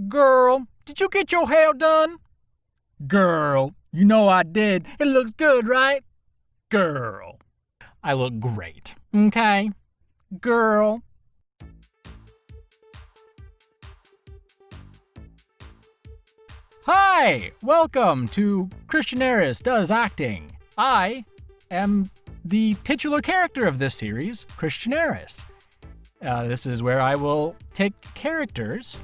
Girl, did you get your hair done? Girl, you know I did. It looks good, right? Girl, I look great. Okay? Girl. Hi! Welcome to Christian Eris Does Acting. I am the titular character of this series, Christian Eris. This is where I will take characters,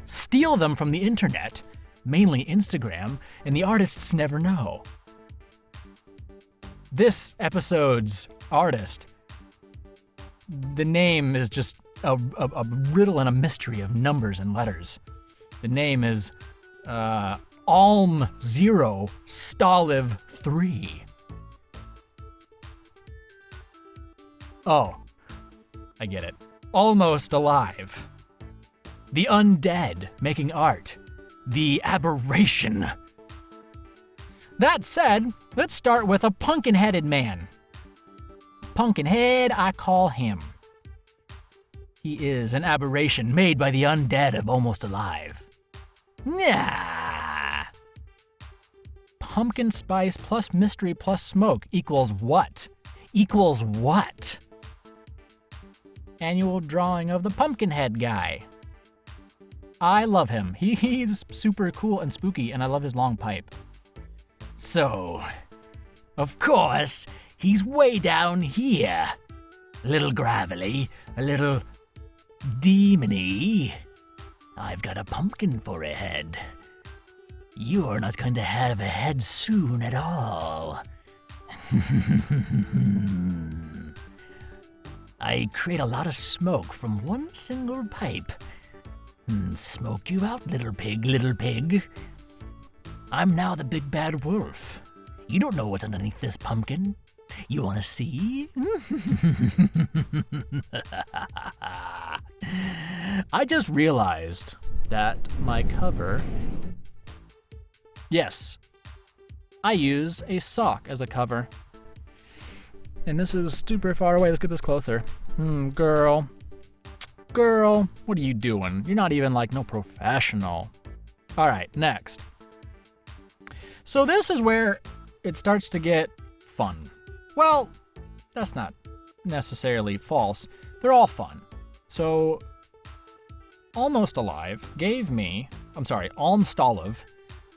steal them from the internet, mainly Instagram, and the artists never know. This episode's artist, the name is just a riddle and a mystery of numbers and letters. The name is Alm 0 Stoliv 3. Oh, I get it. Almost alive. The undead making art. The aberration. That said, let's start with a pumpkin-headed man. Pumpkinhead, I call him. He is an aberration made by the undead of Almost Alive. Nah. Pumpkin spice plus mystery plus smoke equals what? Equals what? Annual drawing of the Pumpkinhead guy. I love him. He's super cool and spooky, and I love his long pipe. So, of course, he's way down here. A little gravelly, a little demony. I've got a pumpkin for a head. You're not going to have a head soon at all. I create a lot of smoke from one single pipe. Smoke you out, little pig, little pig. I'm now the big bad wolf. You don't know what's underneath this pumpkin. You want to see? I just realized that my cover... Yes, I use a sock as a cover. And this is super far away. Let's get this closer. Girl. Girl, what are you doing? You're not even like no professional. All right, next. So this is where it starts to get fun. Well, that's not necessarily false. They're all fun. So, Almost Alive gave me, Alm Stoliv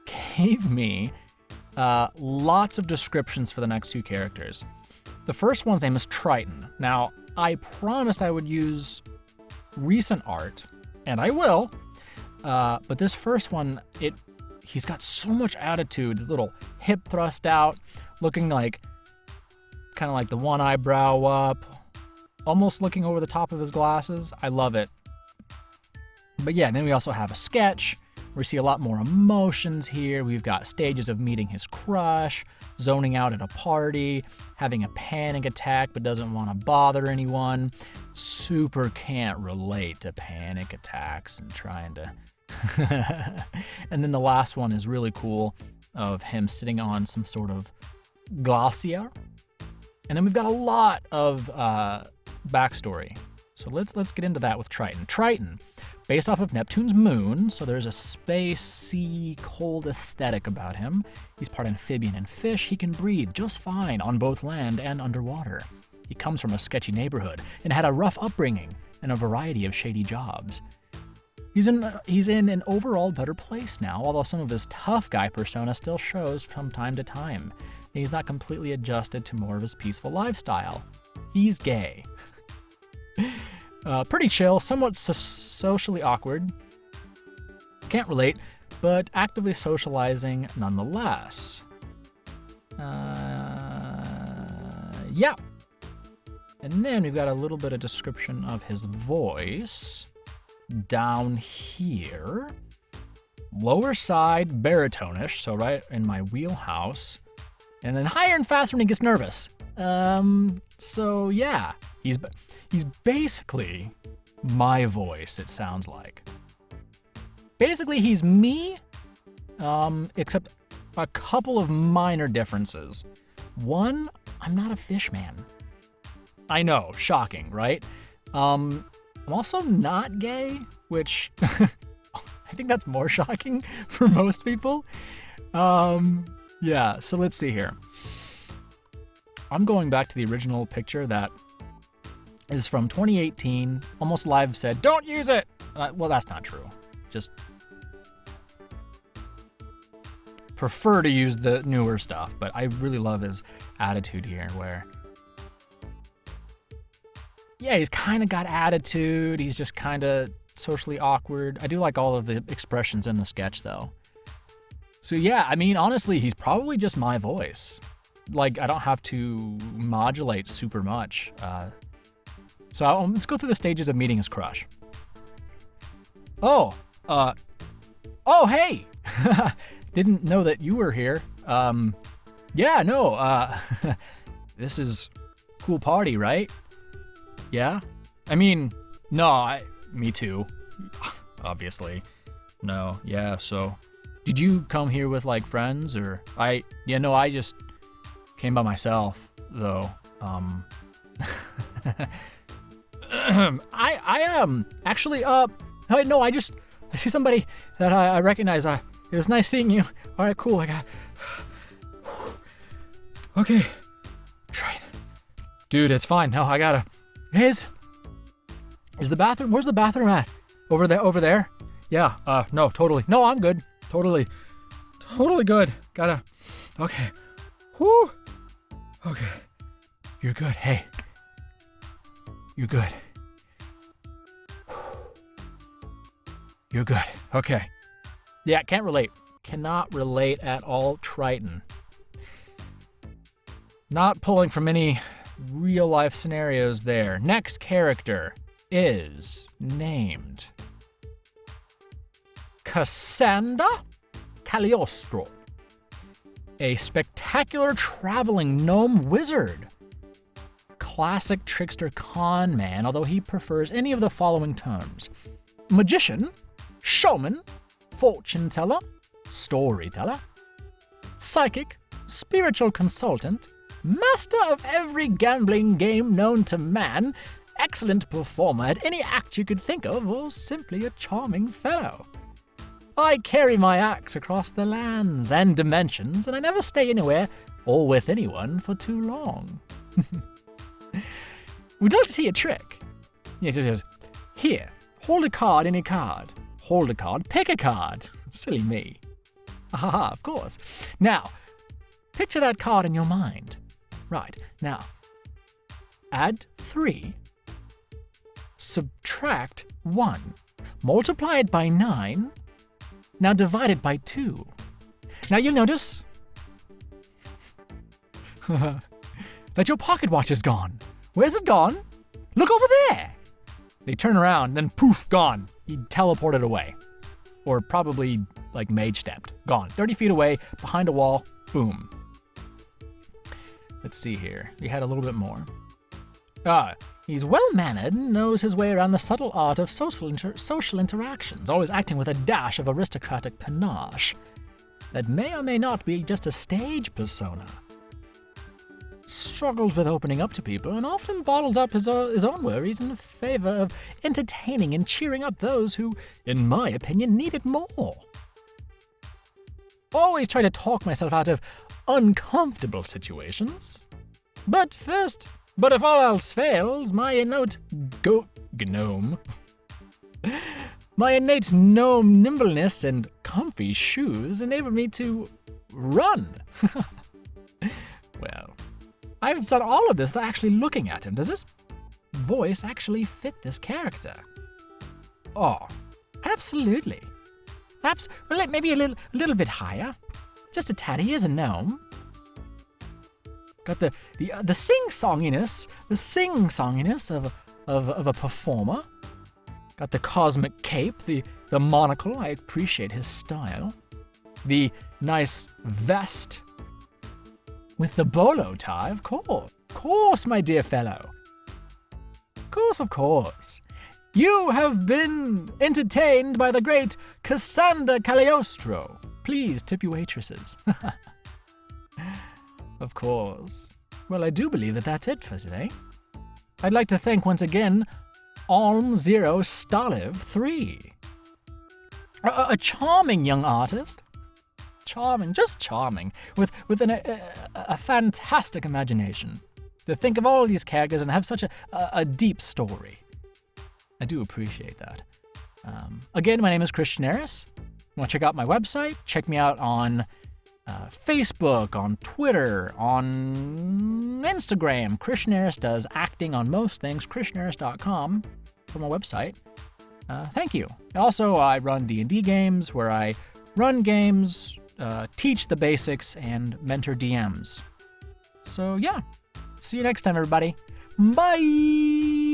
gave me lots of descriptions for the next two characters. The first one's name is Triton. Now, I promised I would use recent art, and I will, but this first one, he's got so much attitude, little hip thrust out, looking like, kind of like the one eyebrow up, almost looking over the top of his glasses. I love it. But yeah, then we also have a sketch. We see a lot more emotions here. We've got stages of meeting his crush, zoning out at a party, having a panic attack but doesn't want to bother anyone. Super can't relate to panic attacks and trying to... And then the last one is really cool, of him sitting on some sort of glacier. And then we've got a lot of backstory. So let's get into that with Triton. Triton, based off of Neptune's moon, so there's a space, sea, cold aesthetic about him. He's part amphibian and fish. He can breathe just fine on both land and underwater. He comes from a sketchy neighborhood and had a rough upbringing and a variety of shady jobs. He's in an overall better place now, although some of his tough guy persona still shows from time to time. And he's not completely adjusted to more of his peaceful lifestyle. He's gay. Pretty chill, somewhat socially awkward. Can't relate, but actively socializing nonetheless. Yeah. And then we've got a little bit of description of his voice down here. Lower side baritone-ish, so right in my wheelhouse. And then higher and faster when he gets nervous. So yeah, he's basically my voice, it sounds like. Basically, he's me, except a couple of minor differences. One, I'm not a fish man. I know, shocking, right? I'm also not gay, which I think that's more shocking for most people. Yeah, so let's see here. I'm going back to the original picture that is from 2018. Almost Live said, don't use it! Well, that's not true. Just prefer to use the newer stuff, but I really love his attitude here where, yeah, he's kind of got attitude. He's just kind of socially awkward. I do like all of the expressions in the sketch, though. So yeah, I mean, honestly, he's probably just my voice. Like, I don't have to modulate super much. Let's go through the stages of meeting his crush. Oh, hey! Didn't know that you were here. Yeah, no, this is cool party, right? Yeah? I mean, no, me too. Obviously. No, yeah, so... Did you come here with, like, friends, or... I just came by myself, though. Actually, I see somebody that I recognize. It was nice seeing you. All right, cool, I got... Okay. Triton. Dude, it's fine. No, I gotta... Is the bathroom... Where's the bathroom at? Over there? Yeah, no, totally. No, I'm good. Totally good. Gotta... Okay. Whew. Okay. You're good. Hey. You're good. You're good. Okay. Yeah, can't relate. Cannot relate at all, Triton. Not pulling from any real life scenarios there. Next character is named Cassandra Cagliostro, a spectacular traveling gnome wizard. Classic trickster con man, although he prefers any of the following terms: magician, showman, fortune teller, storyteller, psychic, spiritual consultant, master of every gambling game known to man, excellent performer at any act you could think of, or simply a charming fellow. I carry my axe across the lands and dimensions, and I never stay anywhere or with anyone for too long. Would you like to see a trick? Yes. Here, hold a card, any card. Hold a card, pick a card. Silly me. Haha, of course. Now, picture that card in your mind. Right, now, add 3, subtract 1, multiply it by 9, now divide it by 2. Now you'll notice that your pocket watch is gone. Where's it gone? Look over there! They turn around, then poof, gone. He teleported away. Or probably, like, mage stepped. Gone. 30 feet away, behind a wall, boom. Let's see here. He had a little bit more. He's well-mannered and knows his way around the subtle art of social interactions, always acting with a dash of aristocratic panache that may or may not be just a stage persona. Struggles with opening up to people and often bottles up his own worries in favor of entertaining and cheering up those who, in my opinion, need it more. Always try to talk myself out of uncomfortable situations. But if all else fails, my innate gnome nimbleness and comfy shoes enable me to run. Well, I've done all of this without actually looking at him. Does this voice actually fit this character? Oh, absolutely. Perhaps, well, maybe a little bit higher. Just a tad. He is a gnome. Got the sing-songiness of a performer. Got the cosmic cape, the monocle. I appreciate his style. The nice vest with the bolo tie, of course. Of course, my dear fellow. Of course. You have been entertained by the great Cassandra Cagliostro. Please tip your waitresses. Of course. Well, I do believe that that's it for today. I'd like to thank once again Alm Zero Staliv 3. A charming young artist. Charming, just charming, with a fantastic imagination. To think of all these characters and have such a deep story. I do appreciate that. Again, my name is Christian Harris. Want to check out my website? Check me out on Facebook, on Twitter, on Instagram. Christian Harris does acting on most things. ChristianHarris.com for my website. Thank you. Also, I run D&D games where I run games, teach the basics, and mentor DMs. So yeah, see you next time, everybody. Bye!